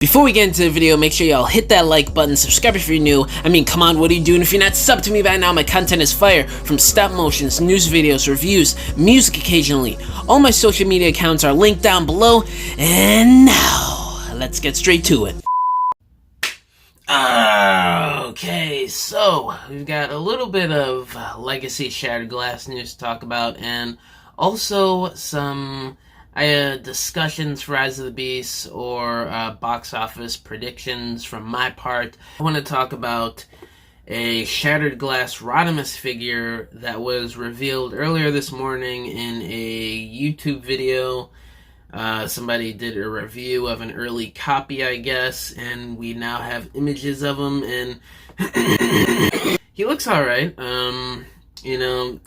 Before we get into the video, make sure y'all hit that like button, subscribe if you're new. I mean, come on, what are you doing if you're not subbed to me by now? My content is fire, from stop motions, news videos, reviews, music occasionally. All my social media accounts are linked down below, and now, let's get straight to it. Okay, so, we've got a little bit of Legacy Shattered Glass news to talk about, and also some discussions for Rise of the Beast or box office predictions from my part. I want to talk about a Shattered Glass Rodimus figure that was revealed earlier this morning in a YouTube video. Somebody did a review of an early copy, I guess, and we now have images of him, and he looks alright. You know,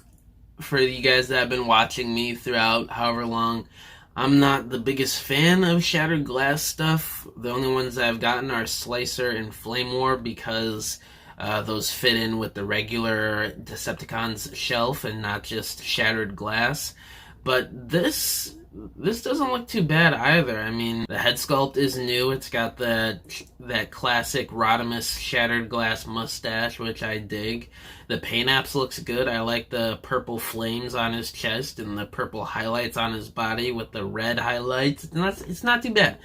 for you guys that have been watching me throughout however long, I'm not the biggest fan of Shattered Glass stuff. The only ones I've gotten are Slicer and Flame War because those fit in with the regular Decepticons shelf and not just Shattered Glass. But this doesn't look too bad either. I mean, the head sculpt is new. It's got that classic Rodimus Shattered Glass mustache, which I dig. The paint apps looks good. I like the purple flames on his chest and the purple highlights on his body with the red highlights. It's not too bad.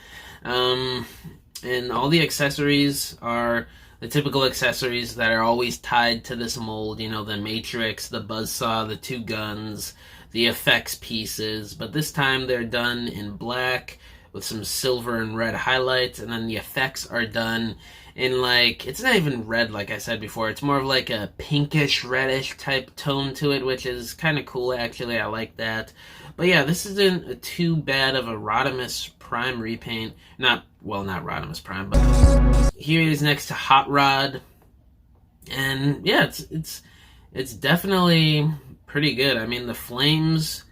And all the accessories are the typical accessories that are always tied to this mold. You know, the Matrix, the buzzsaw, the two guns, the effects pieces, but this time they're done in black with some silver and red highlights, and then the effects are done in, like, it's not even red like I said before, it's more of like a pinkish reddish type tone to it, which is kind of cool actually. I like that. But yeah, this isn't too bad of a Rodimus Prime repaint. Not Rodimus Prime, but here he is next to Hot Rod, and yeah, it's definitely pretty good. I mean, the flames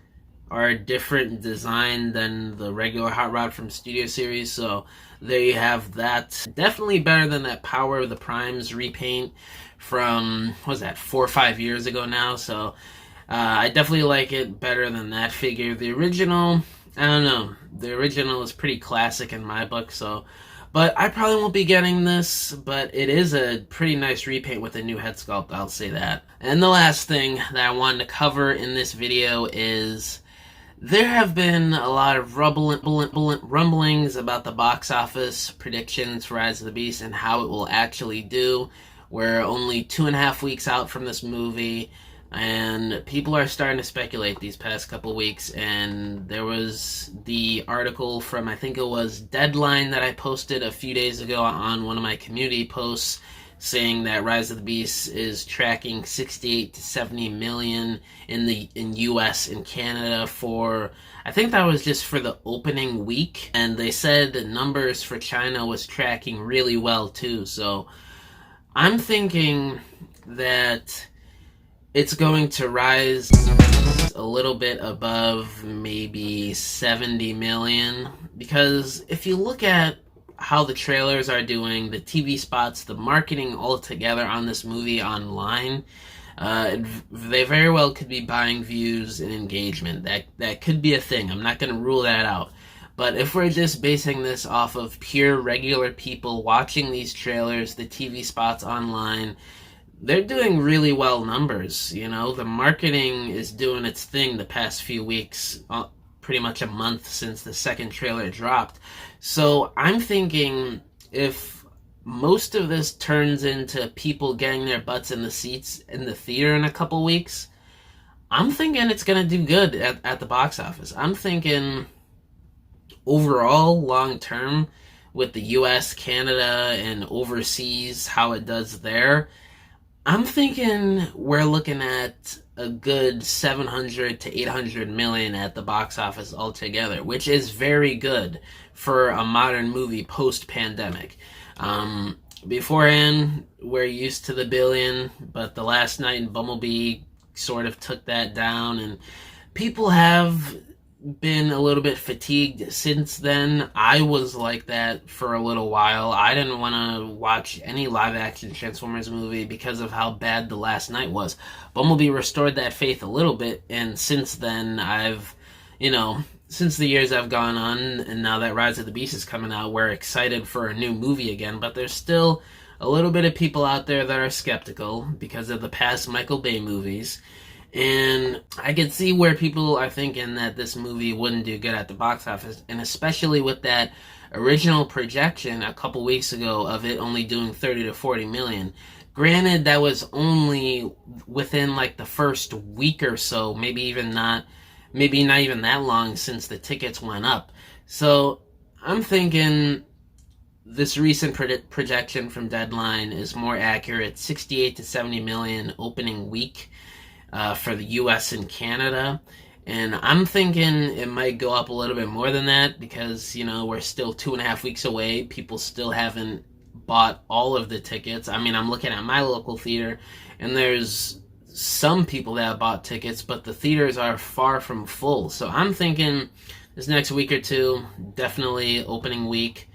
are a different design than the regular Hot Rod from Studio Series, so there you have that. Definitely better than that Power of the Primes repaint from, what was that, 4 or 5 years ago now, so I definitely like it better than that figure. The original, I don't know, the original is pretty classic in my book, so, but I probably won't be getting this, but it is a pretty nice repaint with a new head sculpt, I'll say that. And the last thing that I wanted to cover in this video is there have been a lot of rumblings about the box office predictions for Rise of the Beast and how it will actually do. We're only 2.5 weeks out from this movie, and people are starting to speculate these past couple weeks, and there was the article from, I think it was Deadline, that I posted a few days ago on one of my community posts, saying that Rise of the Beast is tracking 68 to 70 million in US and Canada for, I think that was just for the opening week, and they said the numbers for China was tracking really well too, so I'm thinking that it's going to rise a little bit above maybe 70 million, because if you look at how the trailers are doing, the TV spots, the marketing all together on this movie online, they very well could be buying views and engagement. That could be a thing. I'm not going to rule that out. But if we're just basing this off of pure regular people watching these trailers, the TV spots online, they're doing really well numbers. You know, the marketing is doing its thing the past few weeks, pretty much a month since the second trailer dropped. So I'm thinking if most of this turns into people getting their butts in the seats in the theater in a couple weeks, I'm thinking it's going to do good at the box office. I'm thinking overall, long term, with the US, Canada, and overseas, how it does there, I'm thinking we're looking at a good 700 to 800 million at the box office altogether, which is very good for a modern movie post-pandemic. Beforehand, we're used to the billion, but The Last Night in Bumblebee sort of took that down, and people have been a little bit fatigued since then. I was like that for a little while. I didn't want to watch any live-action Transformers movie because of how bad The Last Night was. Bumblebee restored that faith a little bit, and since then I've, you know, since the years have gone on, and now that Rise of the Beast is coming out, we're excited for a new movie again, but there's still a little bit of people out there that are skeptical because of the past Michael Bay movies. And I can see where people are thinking that this movie wouldn't do good at the box office, and especially with that original projection a couple weeks ago of it only doing 30 to 40 million. Granted, that was only within like the first week or so, maybe not even that long since the tickets went up. So I'm thinking this recent projection from Deadline is more accurate, 68 to 70 million opening week for the US and Canada. And I'm thinking it might go up a little bit more than that because, we're still 2.5 weeks away. People still haven't bought all of the tickets. I mean, I'm looking at my local theater, and there's some people that have bought tickets, but the theaters are far from full. So I'm thinking this next week or two, definitely opening week,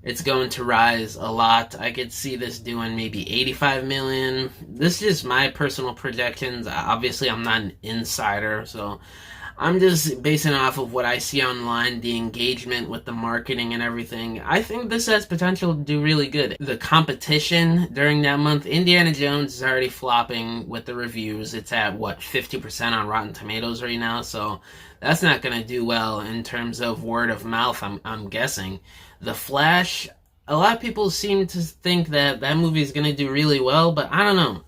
it's going to rise a lot. I could see this doing maybe 85 million. This is just my personal projections. Obviously, I'm not an insider, so I'm just basing it off of what I see online, the engagement with the marketing and everything. I think this has potential to do really good. The competition during that month, Indiana Jones is already flopping with the reviews. It's at, 50% on Rotten Tomatoes right now, so that's not going to do well in terms of word of mouth, I'm guessing. The Flash, a lot of people seem to think that movie is going to do really well, but I don't know.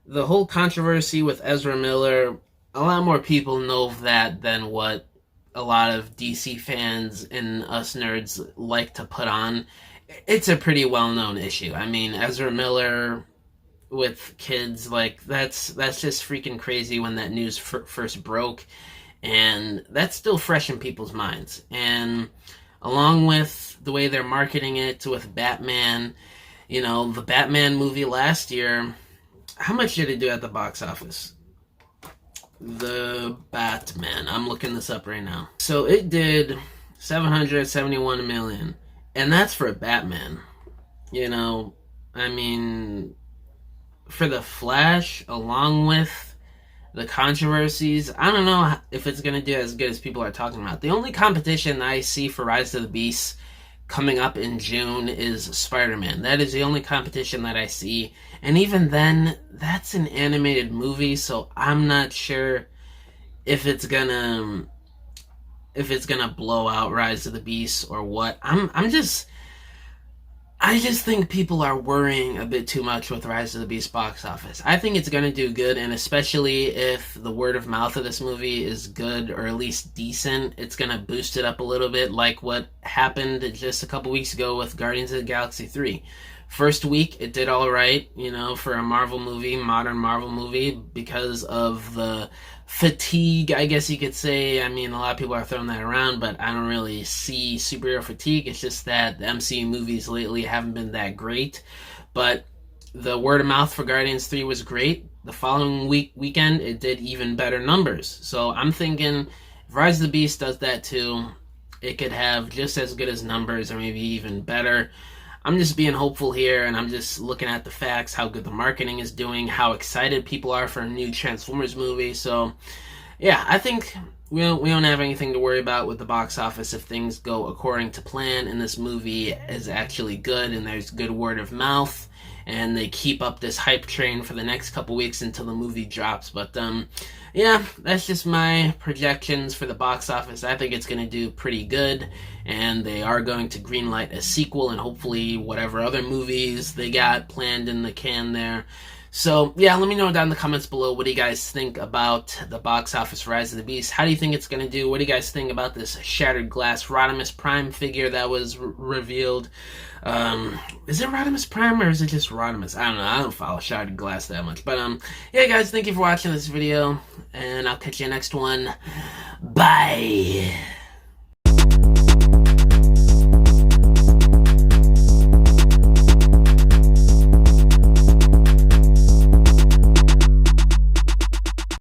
The whole controversy with Ezra Miller, a lot more people know of that than what a lot of DC fans and us nerds like to put on. It's a pretty well-known issue. I mean, Ezra Miller with kids, that's just freaking crazy when that news first broke, and that's still fresh in people's minds. And along with the way they're marketing it with Batman, the Batman movie last year, how much did it do at the box office? The Batman. I'm looking this up right now. So it did 771 million. And that's for Batman. I mean, for The Flash, along with the controversies, I don't know if it's going to do as good as people are talking about. The only competition I see for Rise of the Beast coming up in June is Spider-Man. That is the only competition that I see. And even then, that's an animated movie, so I'm not sure if it's gonna blow out Rise of the Beast or what. I just think people are worrying a bit too much with Rise of the Beast box office. I think it's going to do good, and especially if the word of mouth of this movie is good or at least decent, it's going to boost it up a little bit, like what happened just a couple weeks ago with Guardians of the Galaxy 3. First week, it did all right, for a Marvel movie, modern Marvel movie, because of the fatigue, I guess you could say. I mean, a lot of people are throwing that around, but I don't really see superhero fatigue. It's just that the MCU movies lately haven't been that great. But the word of mouth for Guardians 3 was great. The following weekend, it did even better numbers. So I'm thinking if Rise of the Beast does that too, it could have just as good as numbers or maybe even better. I'm just being hopeful here, and I'm just looking at the facts, how good the marketing is doing, how excited people are for a new Transformers movie. So, yeah, I think we don't have anything to worry about with the box office if things go according to plan, and this movie is actually good, and there's good word of mouth, and they keep up this hype train for the next couple weeks until the movie drops. But, yeah, that's just my projections for the box office. I think it's going to do pretty good, and they are going to greenlight a sequel and hopefully whatever other movies they got planned in the can there. So, yeah, let me know down in the comments below, what do you guys think about the box office Rise of the Beast? How do you think it's going to do? What do you guys think about this Shattered Glass Rodimus Prime figure that was revealed? Is it Rodimus Prime or is it just Rodimus? I don't know. I don't follow Shattered Glass that much. But, yeah, guys, thank you for watching this video, and I'll catch you next one. Bye!